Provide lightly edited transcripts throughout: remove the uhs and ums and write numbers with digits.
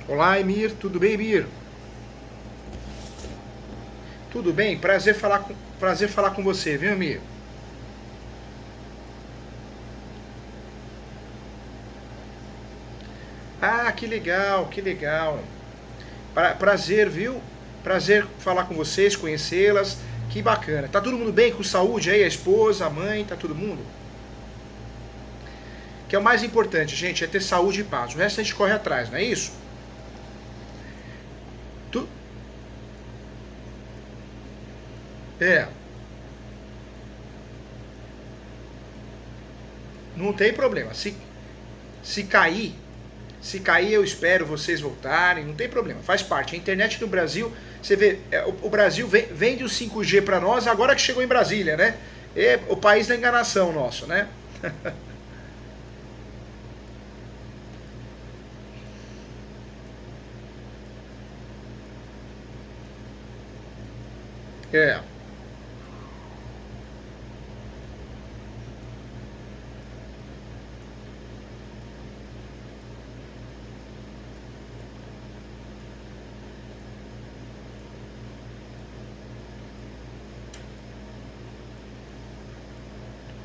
Olá, Emir. Tudo bem, Emir? Tudo bem? Prazer falar com você, viu, Emir? Ah, que legal, que legal. Prazer, viu? Prazer falar com vocês, conhecê-las. Que bacana. Tá todo mundo bem? Com saúde aí? A esposa, a mãe, tá todo mundo? Que é o mais importante, gente, é ter saúde e paz. O resto a gente corre atrás, não é isso? Tu... É, não tem problema. Se cair, Se cair, eu espero vocês voltarem, não tem problema, faz parte. A internet no Brasil, você vê, o Brasil vende o 5G para nós agora que chegou em Brasília, né? É o país da enganação nosso, né? É,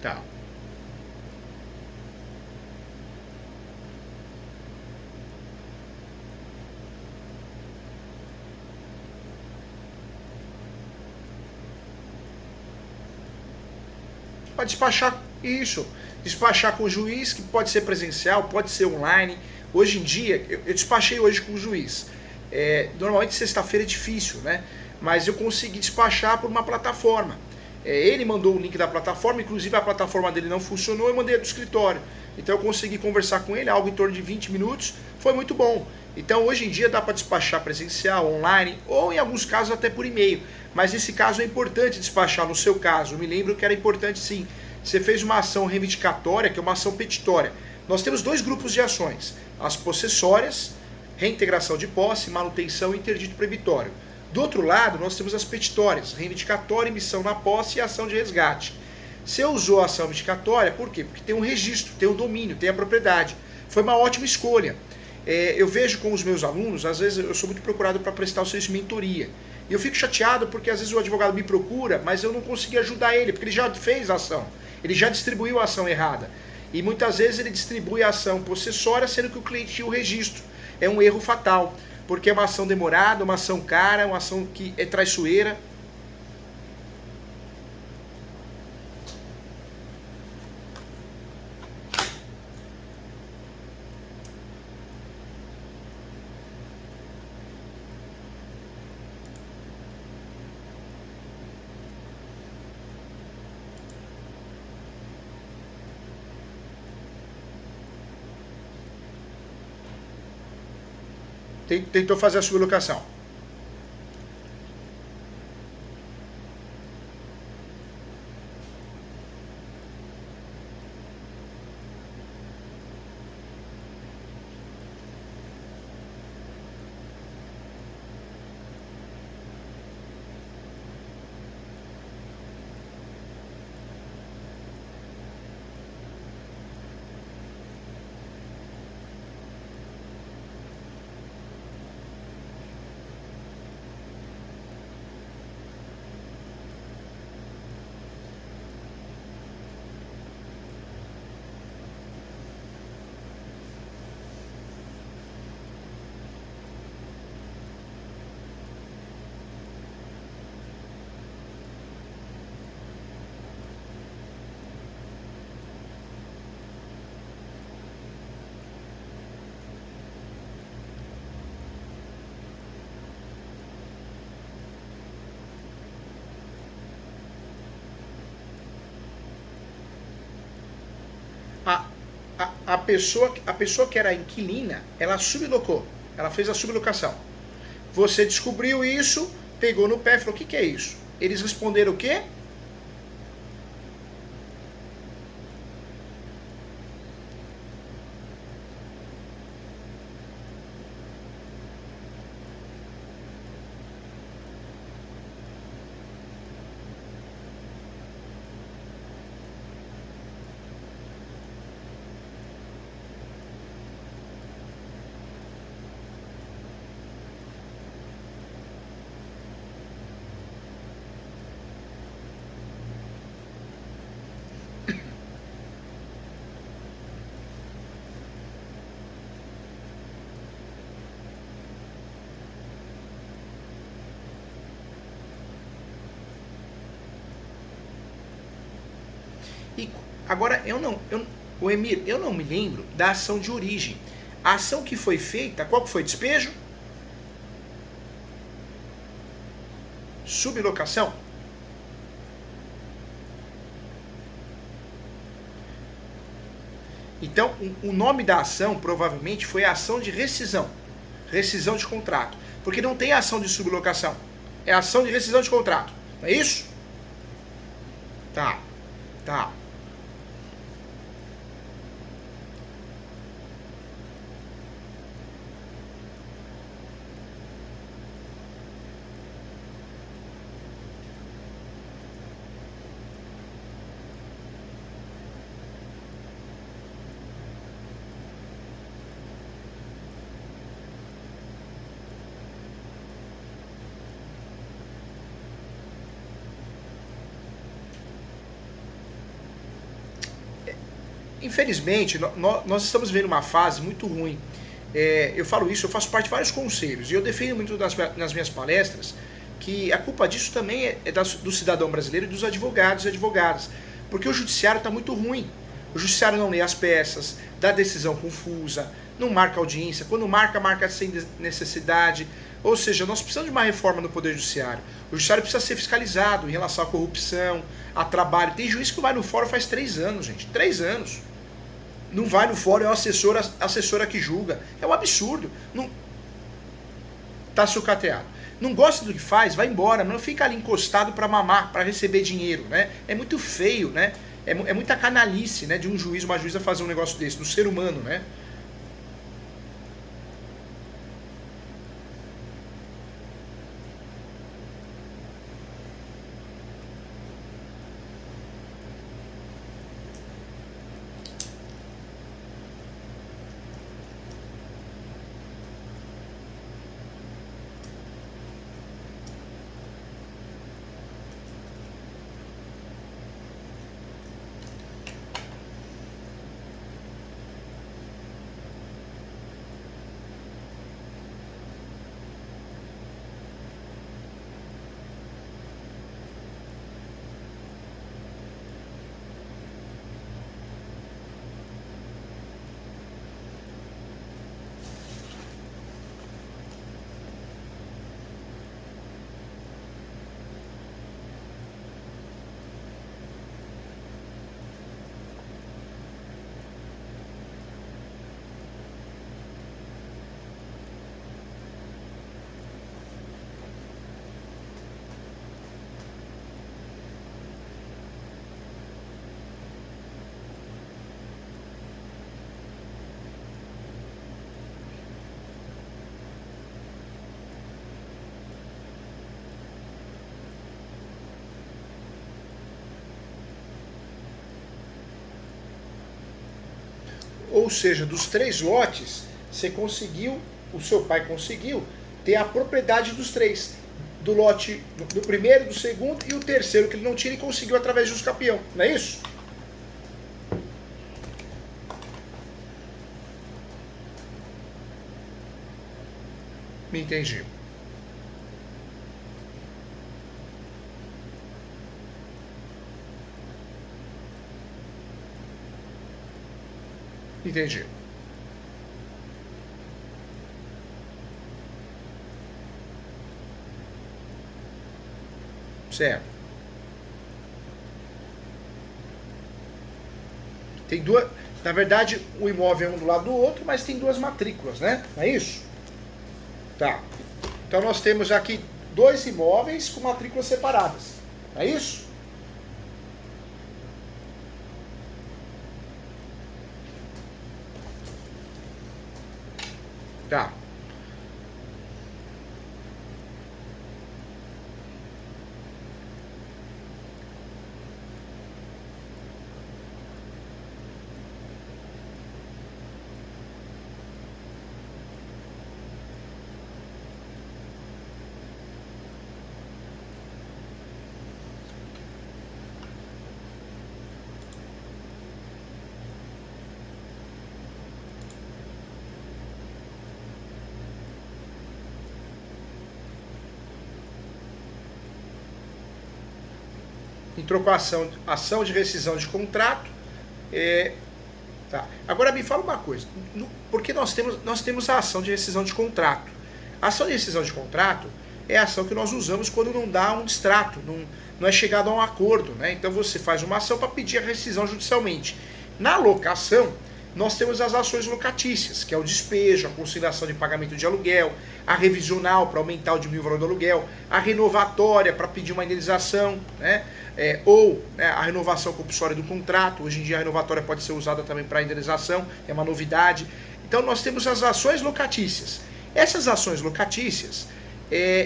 tá, para despachar isso, despachar com o juiz, que pode ser presencial, pode ser online. Hoje em dia, eu despachei hoje com o juiz. Normalmente sexta-feira é difícil, né? Mas eu consegui despachar por uma plataforma. Ele mandou o link da plataforma, inclusive a plataforma dele não funcionou, eu mandei a do escritório. Então eu consegui conversar com ele, algo em torno de 20 minutos, foi muito bom. Então hoje em dia dá para despachar presencial, online ou em alguns casos até por e-mail. Mas nesse caso é importante despachar, no seu caso, eu me lembro que era importante sim. Você fez uma ação reivindicatória, que é uma ação petitória. Nós temos dois grupos de ações: as possessórias, reintegração de posse, manutenção e interdito proibitório. Do outro lado, nós temos as petitórias, reivindicatória, emissão na posse e ação de resgate. Você usou a ação reivindicatória, por quê? Porque tem um registro, tem um domínio, tem a propriedade. Foi uma ótima escolha. Eu vejo com os meus alunos, às vezes eu sou muito procurado para prestar o serviço de mentoria. E eu fico chateado porque às vezes o advogado me procura, mas eu não consegui ajudar ele, porque ele já fez a ação. Ele já distribuiu a ação errada. E muitas vezes ele distribui a ação possessória, sendo que o cliente tinha o registro. É um erro fatal, porque é uma ação demorada, uma ação cara, uma ação que é traiçoeira. Tentou fazer a sublocação. A, a pessoa que era inquilina, ela sublocou. Ela fez a sublocação. Você descobriu isso, pegou no pé e falou: o que, que é isso? Eles responderam o quê? E agora, o Emir, eu não me lembro da ação de origem. A ação que foi feita, qual que foi? Despejo? Sublocação? Então, o nome da ação provavelmente foi a ação de rescisão. Rescisão de contrato. Porque não tem ação de sublocação. É ação de rescisão de contrato. Não é isso? Tá. Tá. Infelizmente, nós estamos vendo uma fase muito ruim. Eu falo isso, eu faço parte de vários conselhos e eu defendo muito nas minhas palestras que a culpa disso também é do cidadão brasileiro e dos advogados e advogadas, porque o judiciário está muito ruim. O judiciário não lê as peças, dá decisão confusa, não marca audiência, quando marca, marca sem necessidade. Ou seja, nós precisamos de uma reforma no Poder Judiciário. O Judiciário precisa ser fiscalizado em relação à corrupção, a trabalho. Tem juiz que vai no fórum faz 3 anos, gente. 3 anos. Não vai no fórum, é a assessora que julga. É um absurdo. Não tá sucateado. Não gosta do que faz, vai embora. Não fica ali encostado para mamar, para receber dinheiro, né? É muito feio, né? É muita canalice, né? De um juiz, uma juíza fazer um negócio desse, do ser humano, né? Ou seja, dos 3 lotes, você conseguiu, o seu pai conseguiu ter a propriedade dos 3. Do lote do primeiro, do segundo e o terceiro, que ele não tinha, ele conseguiu através de campeão. Não é isso? Me entendi. Entendi. Certo. Tem duas. Na verdade, o imóvel é um do lado do outro, mas tem 2 matrículas, né? Não é isso? Tá. Então nós temos aqui 2 imóveis com matrículas separadas. É isso? Tá. entrou com a ação de rescisão de contrato. Tá. Agora me fala uma coisa, porque nós temos a ação de rescisão de contrato. A ação de rescisão de contrato é a ação que nós usamos quando não dá um distrato, não é chegado a um acordo, né? Então você faz uma ação para pedir a rescisão judicialmente. Na locação, nós temos as ações locatícias, que é o despejo, a conciliação de pagamento de aluguel, a revisional para aumentar ou diminuir o valor do aluguel, a renovatória para pedir uma indenização, né? Ou a renovação compulsória do contrato. Hoje em dia a renovatória pode ser usada também para indenização, é uma novidade. Então nós temos as ações locatícias. Essas ações locatícias,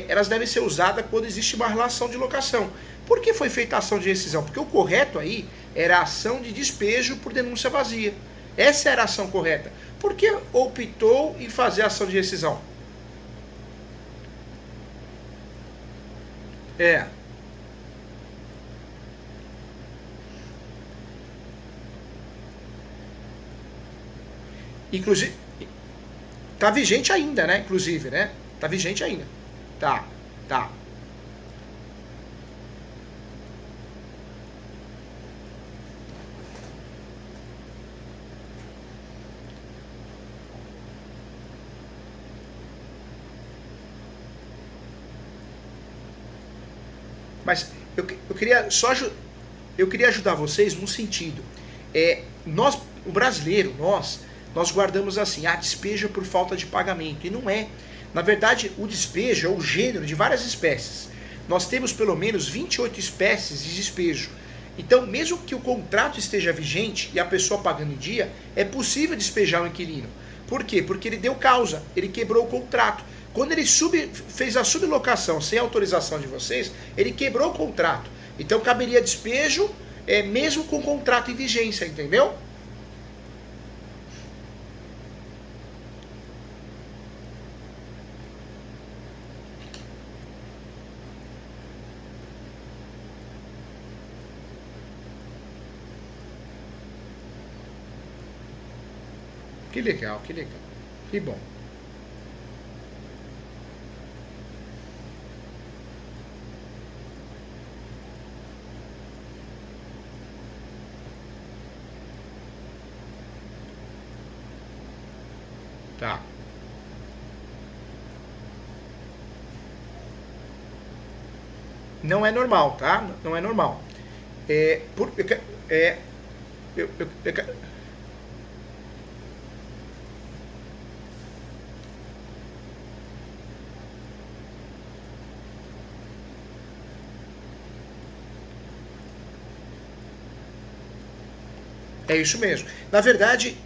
elas devem ser usadas quando existe uma relação de locação. Por que foi feita a ação de rescisão? Porque o correto aí era a ação de despejo por denúncia vazia. Essa era a ação correta. Por que optou em fazer a ação de rescisão? Inclusive, tá vigente ainda, né? Inclusive, né? Tá vigente ainda. Tá. Mas eu queria ajudar vocês num sentido. O brasileiro, nós guardamos assim, despejo por falta de pagamento. E não é. Na verdade, o despejo é o gênero de várias espécies. Nós temos pelo menos 28 espécies de despejo. Então, mesmo que o contrato esteja vigente e a pessoa pagando em dia, é possível despejar o inquilino. Por quê? Porque ele deu causa, ele quebrou o contrato. Quando ele fez a sublocação sem autorização de vocês, ele quebrou o contrato. Então caberia despejo mesmo com o contrato em vigência, entendeu? Que legal, que legal. Que bom. Tá. Não é normal, tá? Não é normal. É, eu, eu, eu, é isso mesmo. Na verdade,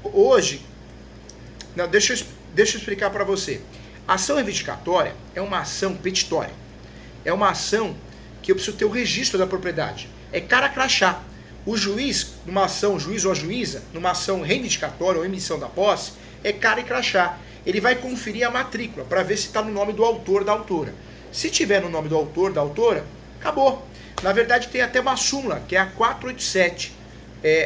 hoje, não, deixa eu explicar para você. A ação reivindicatória é uma ação petitória. É uma ação que eu preciso ter o registro da propriedade. É cara crachá. O juiz, numa ação, o juiz ou a juíza, numa ação reivindicatória ou emissão da posse, é cara e crachá. Ele vai conferir a matrícula para ver se está no nome do autor, da autora. Se tiver no nome do autor, da autora, acabou. Na verdade, tem até uma súmula, que é a 487,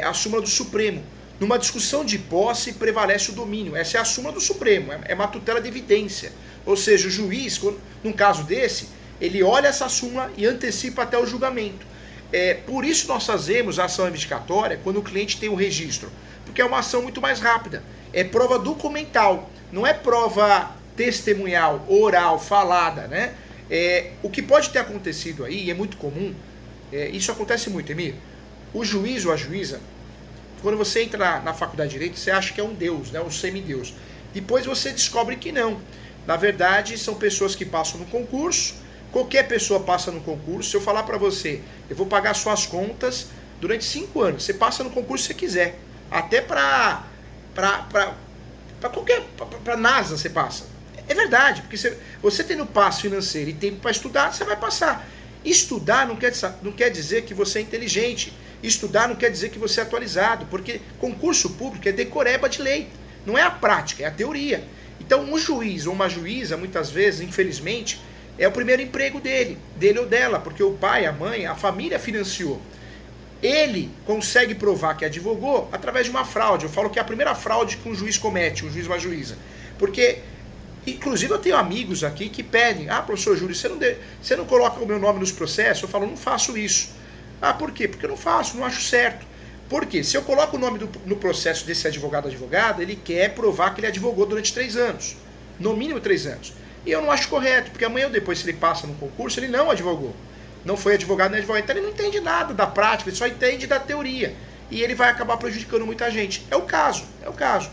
a súmula do Supremo. Numa discussão de posse, prevalece o domínio. Essa é a súmula do Supremo, é uma tutela de evidência. Ou seja, o juiz, num caso desse, ele olha essa súmula e antecipa até o julgamento. Por isso nós fazemos a ação reivindicatória quando o cliente tem o registro. Porque é uma ação muito mais rápida. É prova documental, não é prova testemunhal, oral, falada, né? O que pode ter acontecido aí, e é muito comum, isso acontece muito, Emir. O juiz ou a juíza, quando você entra na faculdade de Direito, você acha que é um deus, né, um semideus. Depois você descobre que não. Na verdade, são pessoas que passam no concurso. Qualquer pessoa passa no concurso. Se eu falar para você, eu vou pagar suas contas durante 5 anos. Você passa no concurso se você quiser. Até para NASA você passa. É verdade, porque você tendo passo financeiro e tempo para estudar, você vai passar. Estudar não quer dizer que você é inteligente. Estudar não quer dizer que você é atualizado, porque concurso público é decoreba de lei. Não é a prática, é a teoria. Então um juiz ou uma juíza, muitas vezes, infelizmente, é o primeiro emprego dele ou dela, porque o pai, a mãe, a família financiou. Ele consegue provar que advogou através de uma fraude. Eu falo que é a primeira fraude que um juiz comete, um juiz ou uma juíza. Porque, inclusive, eu tenho amigos aqui que pedem, professor Júlio, você não coloca o meu nome nos processos? Eu falo, não faço isso. Ah, por quê? Porque eu não faço, não acho certo. Por quê? Se eu coloco o nome no processo desse advogado ou advogada, ele quer provar que ele advogou durante 3 anos. No mínimo 3 anos. E eu não acho correto, porque amanhã ou depois, se ele passa no concurso, ele não advogou. Não foi advogado nem advogado. Então ele não entende nada da prática, ele só entende da teoria. E ele vai acabar prejudicando muita gente. É o caso, é o caso.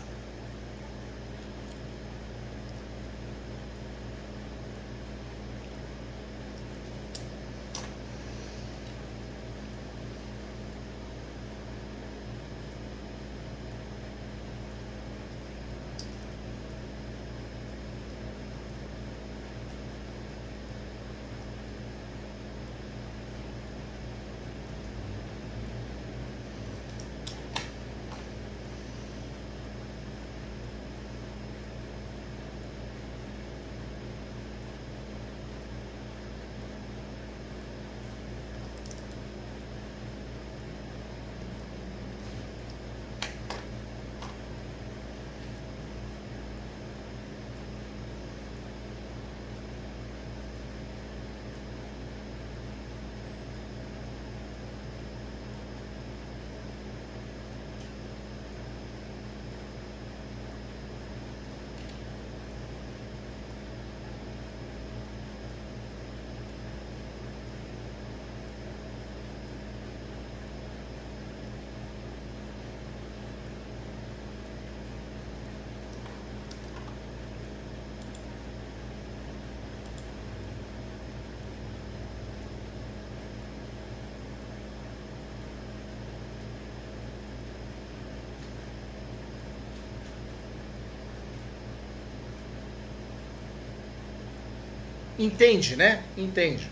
Entende, né? Entende.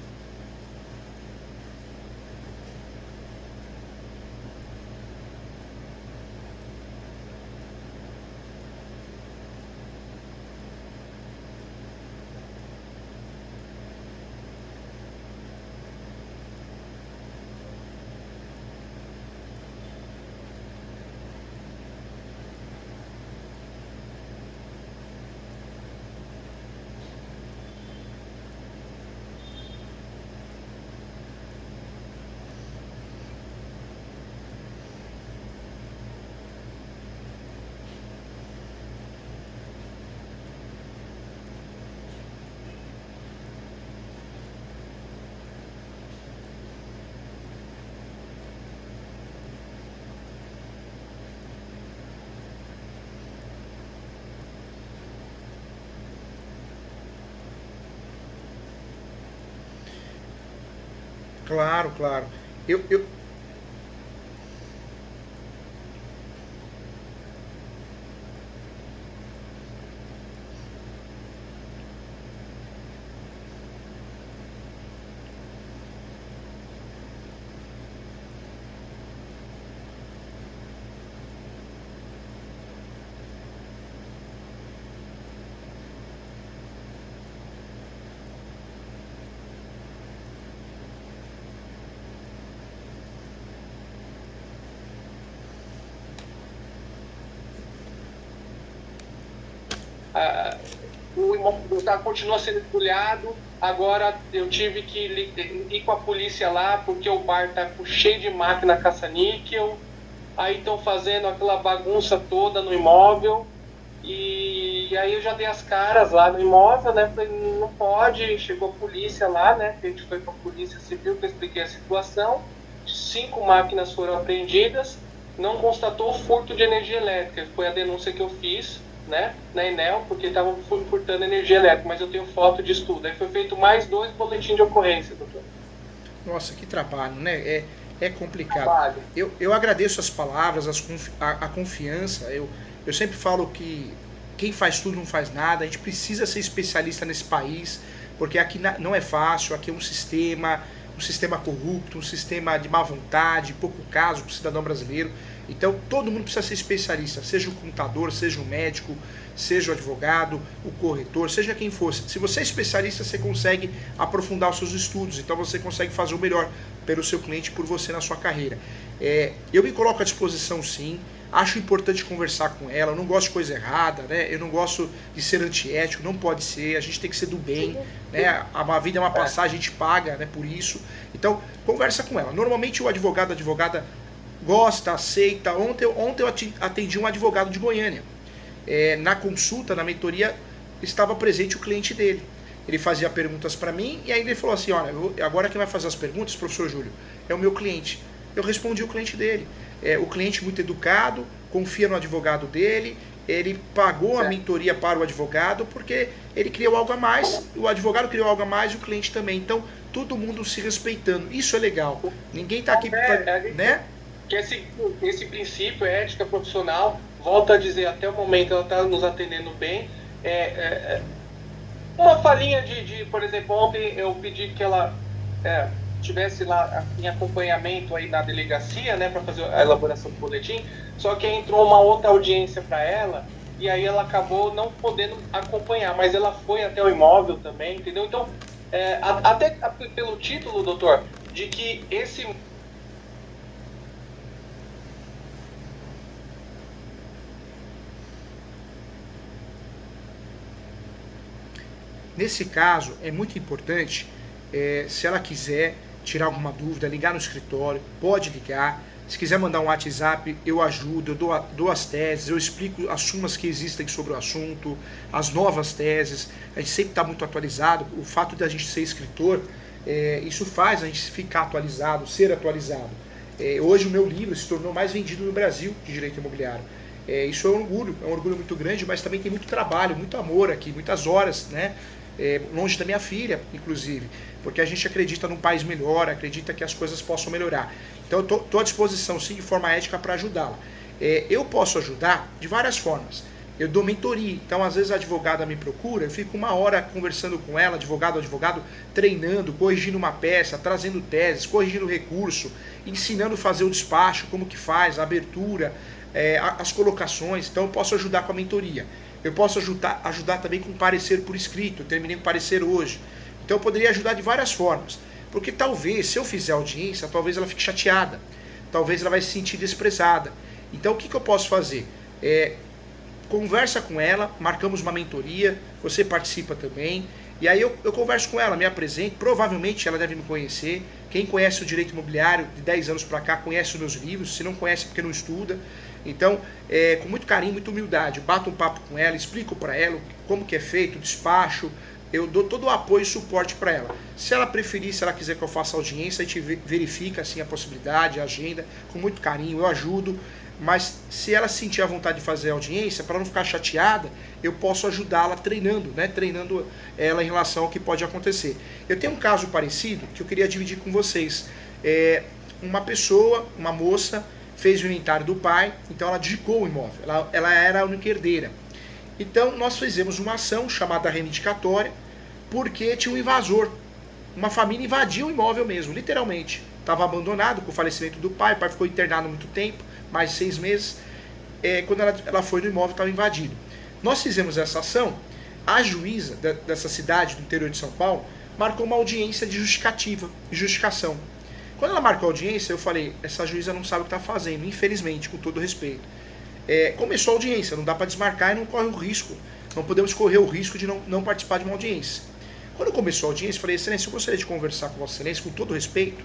Claro, claro. Eu, ah, o imóvel continua sendo entulhado. Agora eu tive que ir com a polícia lá porque o bar tá cheio de máquina caça-níquel. Aí estão fazendo aquela bagunça toda no imóvel. E aí eu já dei as caras lá no imóvel, né? Falei, não pode. Chegou a polícia lá, né? A gente foi com a polícia civil, que eu expliquei a situação. 5 máquinas foram apreendidas. Não constatou furto de energia elétrica. Foi a denúncia que eu fiz, né, na Enel, porque estavam furtando energia elétrica, mas eu tenho foto disso tudo. Aí foi feito mais 2 boletins de ocorrência, doutor. nossa, que trabalho, né? É complicado. Trabalho. Eu agradeço as palavras, a confiança. Eu sempre falo que quem faz tudo não faz nada. A gente precisa ser especialista nesse país, porque aqui não é fácil. Aqui é um sistema corrupto, um sistema de má vontade, pouco caso para o cidadão brasileiro. Então todo mundo precisa ser especialista, seja o contador, seja o médico, seja o advogado, o corretor, seja quem fosse. Se você é especialista, você consegue aprofundar os seus estudos, então você consegue fazer o melhor pelo seu cliente, por você na sua carreira. Eu me coloco à disposição sim, acho importante conversar com ela, eu não gosto de coisa errada, né? Eu não gosto de ser antiético, não pode ser, a gente tem que ser do bem, né? A vida é uma passagem, a gente paga, né, por isso. Então, conversa com ela. Normalmente o advogado, a advogada gosta, aceita. Ontem eu atendi um advogado de Goiânia. Na consulta, na mentoria, estava presente o cliente dele. Ele fazia perguntas para mim e aí ele falou assim, olha, agora quem vai fazer as perguntas, professor Júlio, é o meu cliente. Eu respondi o cliente dele. O cliente muito educado, confia no advogado dele, ele pagou a mentoria para o advogado porque ele criou algo a mais, o advogado criou algo a mais e o cliente também. Então, todo mundo se respeitando. Isso é legal. Ninguém está aqui para... né? Que esse princípio, ética profissional, volto a dizer, até o momento ela está nos atendendo bem. Uma falinha por exemplo, ontem eu pedi que ela tivesse lá em acompanhamento aí na delegacia, né, para fazer a elaboração do boletim, só que entrou uma outra audiência para ela e aí ela acabou não podendo acompanhar, mas ela foi até o imóvel também, entendeu? Então, até pelo título, doutor, de que esse... Nesse caso, é muito importante, se ela quiser tirar alguma dúvida, ligar no escritório, pode ligar. Se quiser mandar um WhatsApp, eu ajudo, eu dou as teses, eu explico as sumas que existem sobre o assunto, as novas teses. A gente sempre está muito atualizado. O fato de a gente ser escritor, isso faz a gente ficar atualizado, ser atualizado. Hoje o meu livro se tornou mais vendido no Brasil de direito imobiliário. Isso é um orgulho muito grande, mas também tem muito trabalho, muito amor aqui, muitas horas, né? Longe da minha filha, inclusive, porque a gente acredita num país melhor, acredita que as coisas possam melhorar. Então eu estou à disposição, sim, de forma ética para ajudá-la. Eu posso ajudar de várias formas. Eu dou mentoria, então às vezes a advogada me procura, eu fico uma hora conversando com ela, advogado, treinando, corrigindo uma peça, trazendo teses, corrigindo recurso, ensinando a fazer o despacho, como que faz, a abertura, as colocações. Então eu posso ajudar com a mentoria. Eu posso ajudar também com parecer por escrito, eu terminei com parecer hoje. Então eu poderia ajudar de várias formas. Porque talvez, se eu fizer audiência, talvez ela fique chateada. Talvez ela vai se sentir desprezada. Então o que eu posso fazer? Conversa com ela, marcamos uma mentoria, você participa também. E aí eu converso com ela, me apresento, provavelmente ela deve me conhecer. Quem conhece o direito imobiliário de 10 anos para cá conhece os meus livros, se não conhece é porque não estuda. Então, com muito carinho, muita humildade, bato um papo com ela, explico para ela como que é feito o despacho, eu dou todo o apoio e suporte para ela. Se ela preferir, se ela quiser que eu faça audiência, a gente verifica assim, a possibilidade, a agenda, com muito carinho, eu ajudo. Mas se ela sentir a vontade de fazer audiência, para não ficar chateada, eu posso ajudá-la treinando, né? Treinando ela em relação ao que pode acontecer. Eu tenho um caso parecido que eu queria dividir com vocês. Uma pessoa, uma moça, fez o inventário do pai, então ela dedicou o imóvel, ela era a única herdeira. Então nós fizemos uma ação chamada reivindicatória, porque tinha um invasor. Uma família invadiu o imóvel mesmo, literalmente. Estava abandonado com o falecimento do pai, o pai ficou internado muito tempo, mais de 6 meses. Quando ela foi no imóvel, estava invadido. Nós fizemos essa ação, a juíza dessa cidade do interior de São Paulo marcou uma audiência de justificação. Quando ela marcou a audiência, eu falei, essa juíza não sabe o que está fazendo, infelizmente, com todo respeito. Começou a audiência, não dá para desmarcar e não corre o risco. Não podemos correr o risco de não participar de uma audiência. Quando começou a audiência, eu falei, excelência, eu gostaria de conversar com Vossa Excelência, com todo respeito.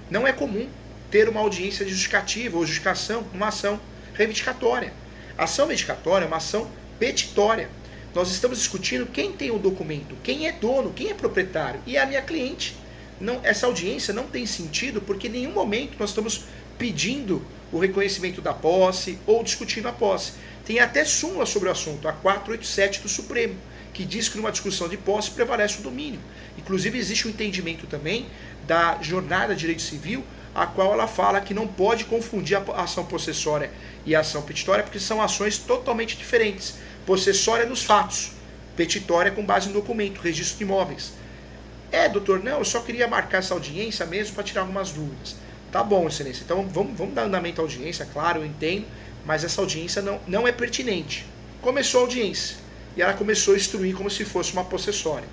Não é comum ter uma audiência de justificativa ou justificação, uma ação reivindicatória. A ação reivindicatória é uma ação petitória. Nós estamos discutindo quem tem o documento, quem é dono, quem é proprietário, e é a minha cliente. Essa audiência não tem sentido porque em nenhum momento nós estamos pedindo o reconhecimento da posse ou discutindo a posse. Tem até súmula sobre o assunto, a 487 do Supremo, que diz que numa discussão de posse prevalece o domínio. Inclusive existe um entendimento também da jornada de direito civil, a qual ela fala que não pode confundir a ação possessória e a ação petitória, porque são ações totalmente diferentes. Possessória nos fatos, petitória com base no documento, registro de imóveis. Doutor, não, eu só queria marcar essa audiência mesmo para tirar algumas dúvidas. Tá bom, excelência, então vamos dar andamento à audiência, claro, eu entendo, mas essa audiência não é pertinente. Começou a audiência, e ela começou a instruir como se fosse uma possessória.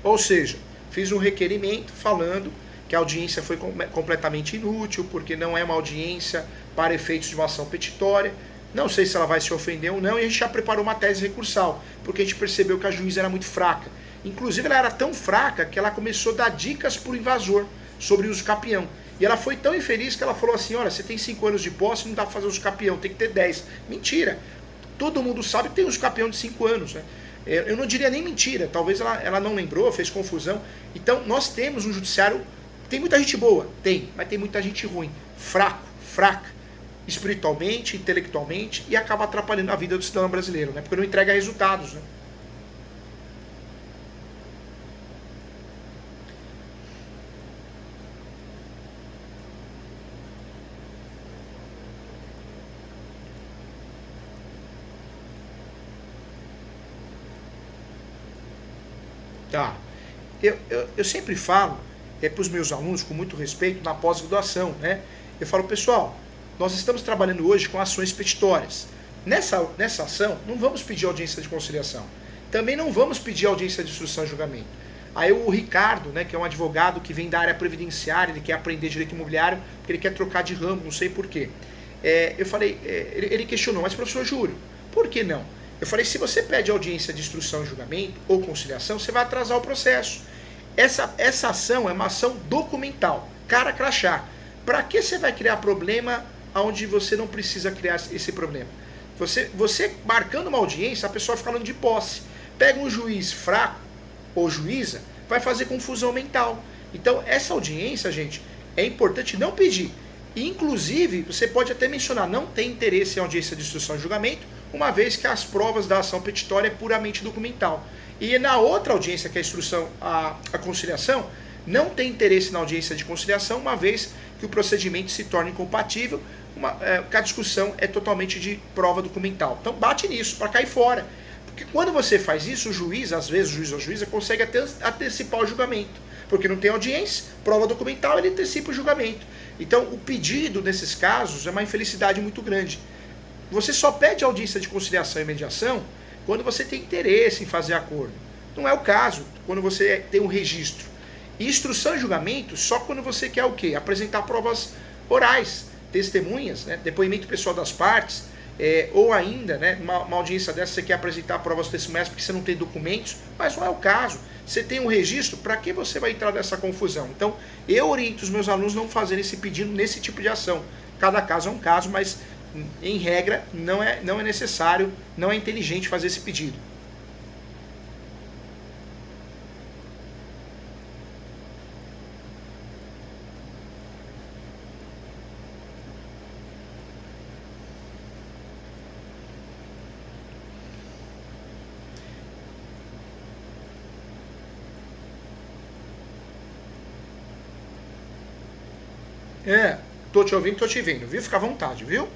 Ou seja, fiz um requerimento falando que a audiência foi completamente inútil, porque não é uma audiência para efeitos de uma ação petitória. Não sei se ela vai se ofender ou não, e a gente já preparou uma tese recursal, porque a gente percebeu que a juíza era muito fraca. Inclusive ela era tão fraca que ela começou a dar dicas para o invasor sobre o uso capião. E ela foi tão infeliz que ela falou assim, olha, você tem 5 anos de posse, não dá para fazer uso capião, tem que ter 10. Mentira! Todo mundo sabe que tem uso capião de 5 anos, né? Eu não diria nem mentira, talvez ela não lembrou, fez confusão. Então nós temos um judiciário, tem muita gente boa, tem, mas tem muita gente ruim, fraca, espiritualmente, intelectualmente, e acaba atrapalhando a vida do cidadão brasileiro, né? Porque não entrega resultados, né? Tá. Eu sempre falo para os meus alunos, com muito respeito, na pós-graduação, né? Eu falo, pessoal, nós estamos trabalhando hoje com ações petitórias. Nessa ação, não vamos pedir audiência de conciliação. Também não vamos pedir audiência de instrução e julgamento. Aí o Ricardo, né, que é um advogado que vem da área previdenciária, ele quer aprender direito imobiliário, porque ele quer trocar de ramo, não sei porquê. Eu falei, ele questionou, mas professor Júlio, por que não? Eu falei, se você pede audiência de instrução e julgamento ou conciliação, você vai atrasar o processo. Essa ação é uma ação documental, cara crachá. Para que você vai criar problema onde você não precisa criar esse problema? Você marcando uma audiência, a pessoa fica falando de posse. Pega um juiz fraco ou juíza, vai fazer confusão mental. Então, essa audiência, gente, é importante não pedir. Inclusive, você pode até mencionar, não tem interesse em audiência de instrução e julgamento, uma vez que as provas da ação petitória é puramente documental. E na outra audiência, que é a instrução, a conciliação, não tem interesse na audiência de conciliação, uma vez que o procedimento se torna incompatível, que a discussão é totalmente de prova documental. Então bate nisso, para cair fora. Porque quando você faz isso, o juiz, às vezes o juiz ou a juíza, consegue antecipar o julgamento. Porque não tem audiência, prova documental, ele antecipa o julgamento. Então o pedido, nesses casos, é uma infelicidade muito grande. Você só pede audiência de conciliação e mediação quando você tem interesse em fazer acordo. Não é o caso quando você tem um registro. E instrução e julgamento só quando você quer o quê? Apresentar provas orais, testemunhas, né? Depoimento pessoal das partes, ou ainda, né, uma audiência dessa você quer apresentar provas testemunhais porque você não tem documentos, mas não é o caso. Você tem um registro, para que você vai entrar nessa confusão? Então, eu oriento os meus alunos não fazerem esse pedido nesse tipo de ação. Cada caso é um caso, mas em regra não é necessário, não é inteligente fazer esse pedido. Tô te ouvindo, tô te vendo, viu? Fica à vontade, viu?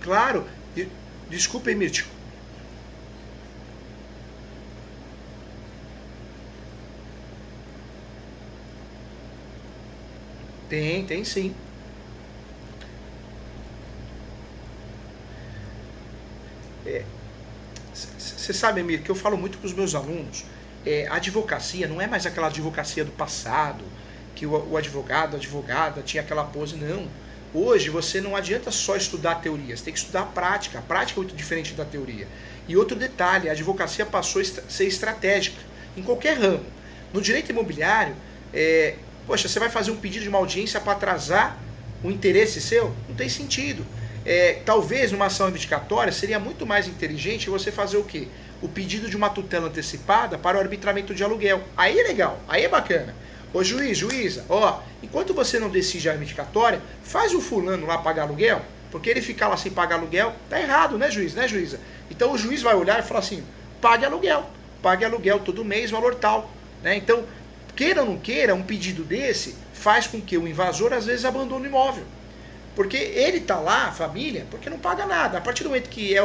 Claro, desculpe, Mítico. Tem sim. você sabe, Emir, que eu falo muito com os meus alunos, a advocacia não é mais aquela advocacia do passado, que o advogado, a advogada tinha aquela pose, não. Hoje você não adianta só estudar a teoria, você tem que estudar a prática. A prática é muito diferente da teoria. E outro detalhe, a advocacia passou a ser estratégica em qualquer ramo. No direito imobiliário, poxa, você vai fazer um pedido de uma audiência para atrasar o interesse seu? Não tem sentido. Talvez numa ação reivindicatória seria muito mais inteligente você fazer o quê? O pedido de uma tutela antecipada para o arbitramento de aluguel. Aí é legal, aí é bacana. Ô juiz, juíza, enquanto você não decide a reivindicatória, faz o fulano lá pagar aluguel, porque ele ficar lá sem pagar aluguel, tá errado, né juiz, né juíza? Então o juiz vai olhar e falar assim, pague aluguel todo mês, valor tal, né? Então, queira ou não queira, um pedido desse faz com que o invasor às vezes abandone o imóvel. Porque ele tá lá, a família, porque não paga nada. A partir do momento que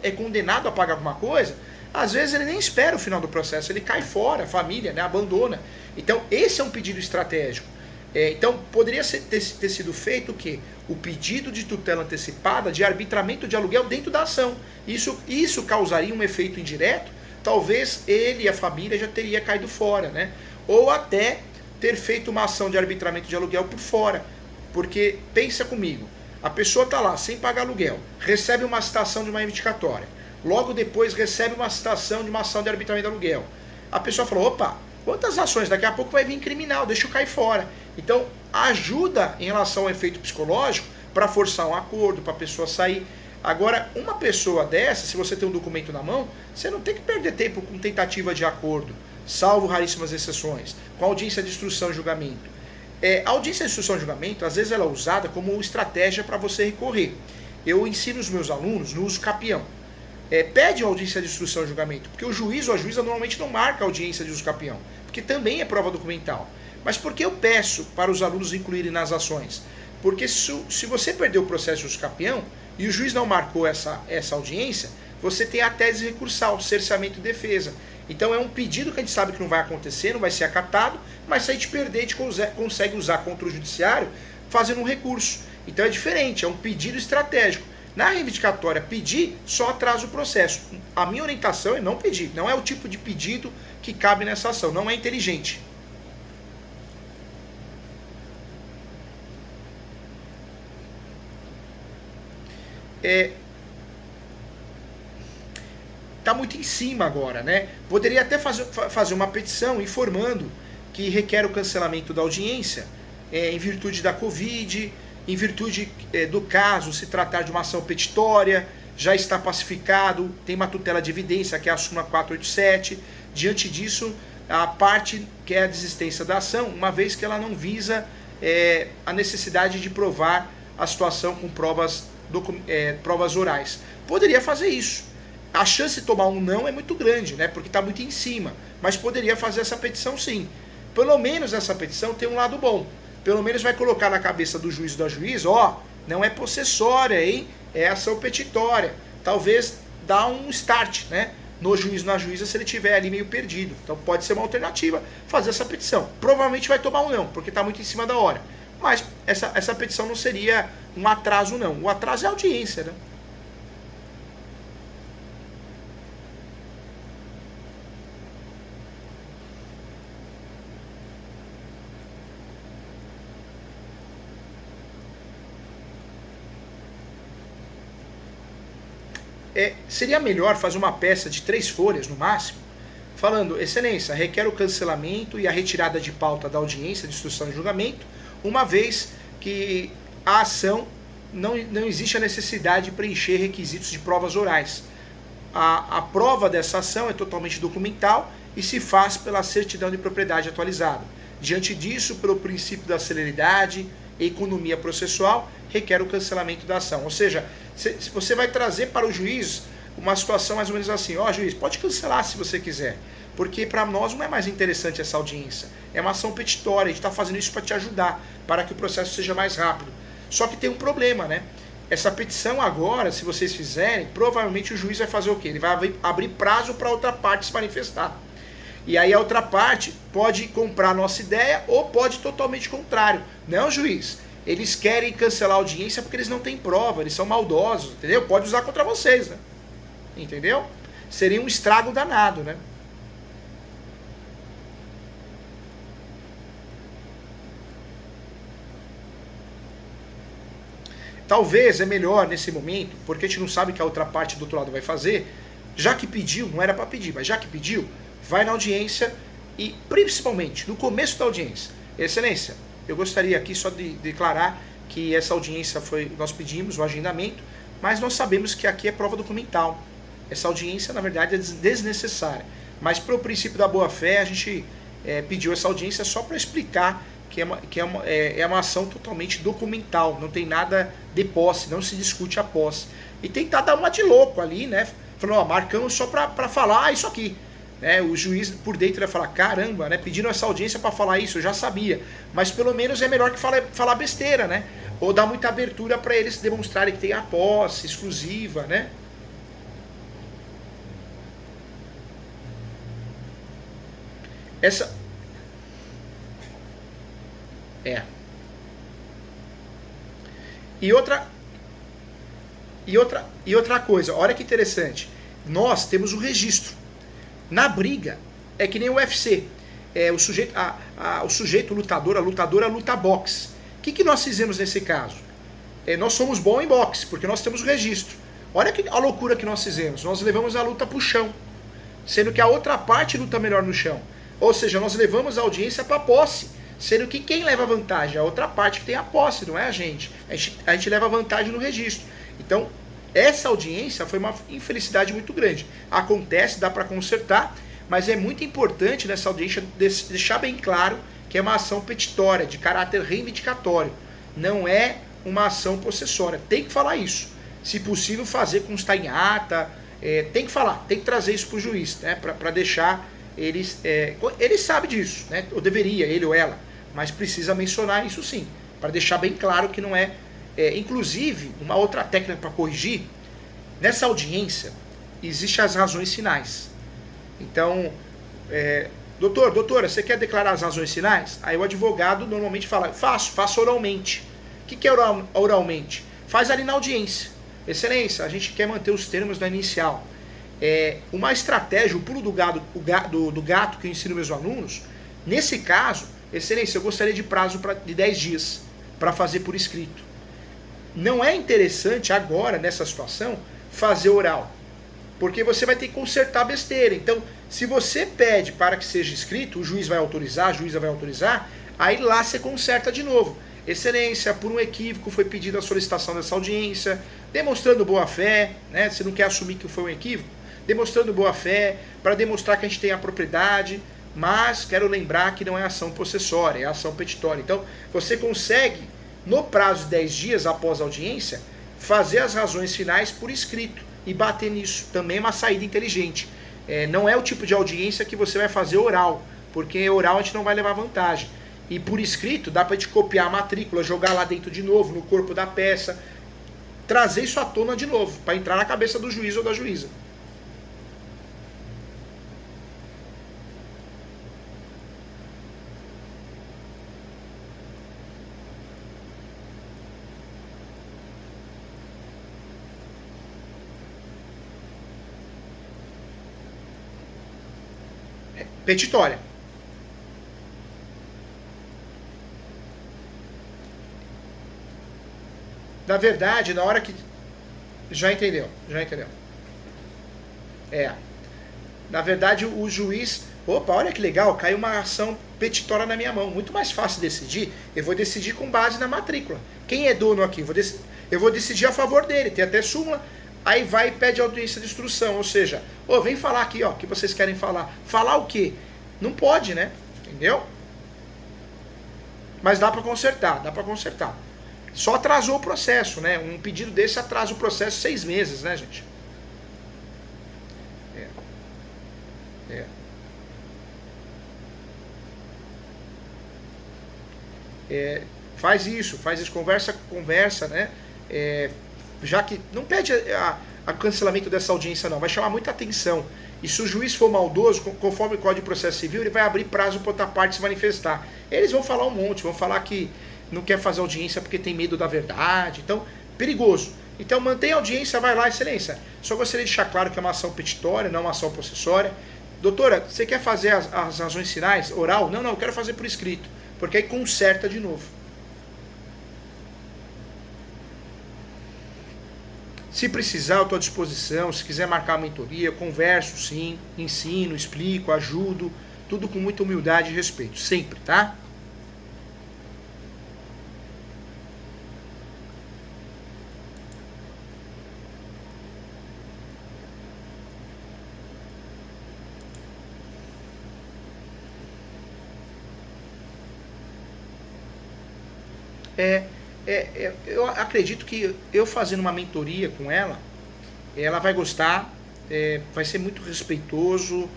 é condenado a pagar alguma coisa, às vezes ele nem espera o final do processo, ele cai fora, a família, né, abandona. Então esse é um pedido estratégico. Então poderia ter sido feito o quê? O pedido de tutela antecipada de arbitramento de aluguel dentro da ação. Isso causaria um efeito indireto, talvez ele e a família já teria caído fora, né? Ou até ter feito uma ação de arbitramento de aluguel por fora. Porque, pensa comigo, a pessoa está lá sem pagar aluguel, recebe uma citação de uma reivindicatória, logo depois recebe uma citação de uma ação de arbitramento de aluguel. A pessoa falou, opa, quantas ações? Daqui a pouco vai vir criminal, deixa eu cair fora. Então, ajuda em relação ao efeito psicológico para forçar um acordo, para a pessoa sair. Agora, uma pessoa dessa, se você tem um documento na mão, você não tem que perder tempo com tentativa de acordo, salvo raríssimas exceções, com audiência de instrução e julgamento. A audiência de instrução e julgamento, às vezes ela é usada como estratégia para você recorrer. Eu ensino os meus alunos no uso capião. Pede audiência de instrução e julgamento, porque o juiz ou a juíza normalmente não marca audiência de uso capião, porque também é prova documental. Mas por que eu peço para os alunos incluírem nas ações? Porque se você perder o processo de uso capião e o juiz não marcou essa audiência, você tem a tese recursal, cerceamento e defesa. Então é um pedido que a gente sabe que não vai acontecer, não vai ser acatado, mas se a gente perder, a gente consegue usar contra o judiciário fazendo um recurso. Então é diferente, é um pedido estratégico. Na reivindicatória, pedir só atrasa o processo. A minha orientação é não pedir, não é o tipo de pedido que cabe nessa ação, não é inteligente. Está muito em cima agora, né? Poderia até fazer uma petição informando que requer o cancelamento da audiência em virtude da Covid, em virtude do caso se tratar de uma ação petitória, já está pacificado, tem uma tutela de evidência, que é a súmula 487. Diante disso, a parte quer a desistência da ação, uma vez que ela não visa a necessidade de provar a situação com provas orais. Poderia fazer isso. A chance de tomar um não é muito grande, né? Porque está muito em cima. Mas poderia fazer essa petição sim. Pelo menos essa petição tem um lado bom. Pelo menos vai colocar na cabeça do juiz ou da juíza, não é possessória, hein? É ação petitória. Talvez dá um start, né? No juiz ou na juíza se ele estiver ali meio perdido. Então pode ser uma alternativa fazer essa petição. Provavelmente vai tomar um não, porque está muito em cima da hora. Mas essa petição não seria um atraso não. O atraso é a audiência, né? Seria melhor fazer uma peça de 3 folhas no máximo, falando, excelência, requer o cancelamento e a retirada de pauta da audiência de instrução e julgamento, uma vez que a ação não existe a necessidade de preencher requisitos de provas orais. A prova dessa ação é totalmente documental e se faz pela certidão de propriedade atualizada. Diante disso, pelo princípio da celeridade e economia processual, requer o cancelamento da ação. Ou seja, você vai trazer para o juiz uma situação mais ou menos assim, juiz, pode cancelar se você quiser, porque para nós não é mais interessante essa audiência, é uma ação petitória, a gente está fazendo isso para te ajudar, para que o processo seja mais rápido. Só que tem um problema, né? Essa petição agora, se vocês fizerem, provavelmente o juiz vai fazer o quê? Ele vai abrir prazo para outra parte se manifestar. E aí a outra parte pode comprar a nossa ideia ou pode totalmente contrário. Não, juiz, eles querem cancelar a audiência porque eles não têm prova, eles são maldosos, entendeu? Pode usar contra vocês, né? Entendeu? seria um estrago danado, né? Talvez é melhor nesse momento, porque a gente não sabe o que a outra parte do outro lado vai fazer, já que pediu, não era para pedir, mas já que pediu, vai na audiência e principalmente no começo da audiência. Excelência, eu gostaria aqui só de declarar que essa audiência nós pedimos o agendamento, mas nós sabemos que aqui é prova documental. Essa audiência, na verdade, é desnecessária. Mas para o princípio da boa-fé, a gente pediu essa audiência só para explicar que é uma ação totalmente documental, não tem nada de posse, não se discute a posse. E tentar dar uma de louco ali, né? Falando, ó, marcamos só para falar isso aqui. Né? O juiz por dentro vai falar, caramba, né? Pediram essa audiência para falar isso, eu já sabia. Mas pelo menos é melhor que falar besteira, né? Ou dar muita abertura para eles demonstrarem que tem a posse exclusiva, né? Essa... E outra coisa, olha que interessante. Nós temos o registro. Na briga, é que nem o UFC. O sujeito lutador, a lutadora luta boxe. O que nós fizemos nesse caso? Nós somos bons em boxe, porque nós temos o registro. Olha a loucura que nós fizemos. Nós levamos a luta para o chão, sendo que a outra parte luta melhor no chão. Ou seja, nós levamos a audiência para a posse, sendo que quem leva vantagem? A outra parte que tem a posse, não é a gente. A gente leva vantagem no registro. Então, essa audiência foi uma infelicidade muito grande. Acontece, dá para consertar, mas é muito importante nessa audiência deixar bem claro que é uma ação petitória, de caráter reivindicatório. Não é uma ação possessória. Tem que falar isso. Se possível, fazer constar em ata. Tem que falar, tem que trazer isso para o juiz, né, para deixar eles... ele sabe disso, né, ou deveria, ele ou ela, mas precisa mencionar isso sim, para deixar bem claro que não é... inclusive, uma outra técnica para corrigir, nessa audiência, existem as razões finais. Então, doutora, você quer declarar as razões finais? Aí o advogado normalmente fala, faço oralmente. O que é oralmente? Faz ali na audiência. Excelência, a gente quer manter os termos da inicial. Uma estratégia, o pulo do gato que eu ensino meus alunos, nesse caso, excelência, eu gostaria de prazo de 10 dias para fazer por escrito. Não é interessante agora, nessa situação, fazer oral, porque você vai ter que consertar besteira. Então, se você pede para que seja escrito, o juiz vai autorizar, a juíza vai autorizar, aí lá você conserta de novo. Excelência, por um equívoco foi pedida a solicitação dessa audiência, demonstrando boa-fé, né? Você não quer assumir que foi um equívoco? Demonstrando boa-fé, para demonstrar que a gente tem a propriedade, mas quero lembrar que não é ação possessória, é ação petitória. Então, você consegue, no prazo de 10 dias após a audiência, fazer as razões finais por escrito e bater nisso. Também é uma saída inteligente. Não é o tipo de audiência que você vai fazer oral, porque oral a gente não vai levar vantagem. E por escrito dá para te copiar a matrícula, jogar lá dentro de novo, no corpo da peça, trazer isso à tona de novo, para entrar na cabeça do juiz ou da juíza. Petitória. Na verdade, na hora que... Já entendeu. Na verdade, o juiz... Opa, olha que legal, caiu uma ação petitória na minha mão. Muito mais fácil decidir. Eu vou decidir com base na matrícula. Quem é dono aqui? Eu vou decidir a favor dele. Tem até súmula. Aí vai e pede audiência de instrução. Ou seja, vem falar aqui, o que vocês querem falar. Falar o quê? Não pode, né? Entendeu? Mas dá para consertar, Só atrasou o processo, né? Um pedido desse atrasa o processo 6 meses, né, gente? Faz isso, conversa, né? Já que não pede a cancelamento dessa audiência não, vai chamar muita atenção. E se o juiz for maldoso, conforme o Código de Processo Civil, ele vai abrir prazo para outra parte se manifestar. Eles vão falar um monte, vão falar que não quer fazer audiência porque tem medo da verdade. Então, perigoso. Então mantenha a audiência, vai lá, excelência. Só gostaria de deixar claro que é uma ação petitória, não uma ação possessória. Doutora, você quer fazer as razões finais, oral? Não, eu quero fazer por escrito, porque aí conserta de novo. Se precisar, eu estou à disposição. Se quiser marcar a mentoria, eu converso sim, ensino, explico, ajudo, tudo com muita humildade e respeito, sempre, tá? Eu acredito que eu fazendo uma mentoria com ela, ela vai gostar, vai ser muito respeitoso,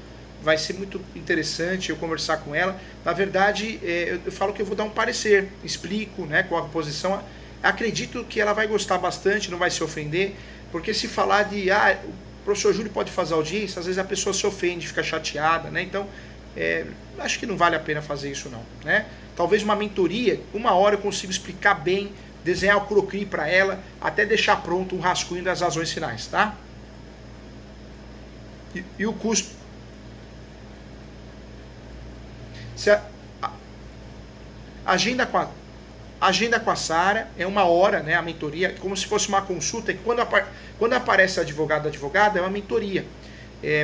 vai ser muito interessante eu conversar com ela. Na verdade, eu falo que eu vou dar um parecer, explico, né, qual a posição. Acredito que ela vai gostar bastante, não vai se ofender, porque se falar de, o professor Júlio pode fazer audiência, às vezes a pessoa se ofende, fica chateada, né? Então, acho que não vale a pena fazer isso não, né? Talvez uma mentoria, 1 hora eu consigo explicar bem, desenhar o croquis para ela, até deixar pronto um rascunho das razões finais, tá? E o custo? Se agenda com a Sara, é 1 hora, né, a mentoria, como se fosse uma consulta, e quando aparece advogado, advogada, é uma mentoria.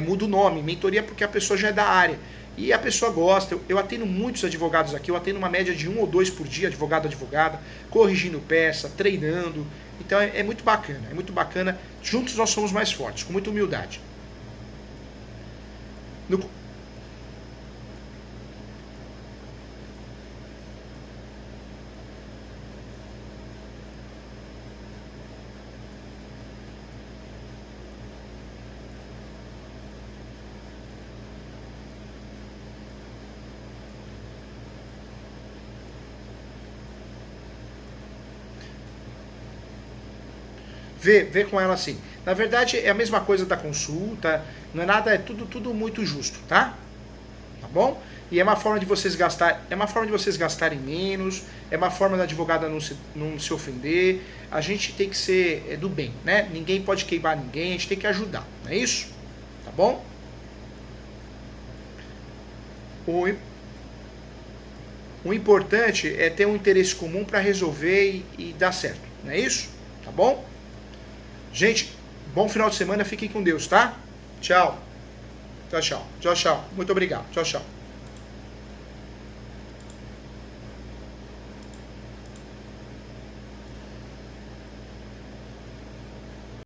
Muda o nome, mentoria porque a pessoa já é da área. E a pessoa gosta, eu atendo muitos advogados aqui, eu atendo uma média de 1 ou 2 por dia, advogado, advogada, corrigindo peça, treinando. Então é muito bacana. Juntos nós somos mais fortes, com muita humildade. Vê com ela assim. Na verdade, é a mesma coisa da consulta, não é nada, é tudo muito justo, tá? Tá bom? E é uma forma de vocês gastarem menos, é uma forma da advogada não se ofender. A gente tem que ser do bem, né? Ninguém pode queimar ninguém, a gente tem que ajudar, não é isso? Tá bom? O importante é ter um interesse comum para resolver e dar certo, não é isso? Tá bom? Gente, bom final de semana, fiquem com Deus, tá? Tchau. Tchau. Muito obrigado. Tchau.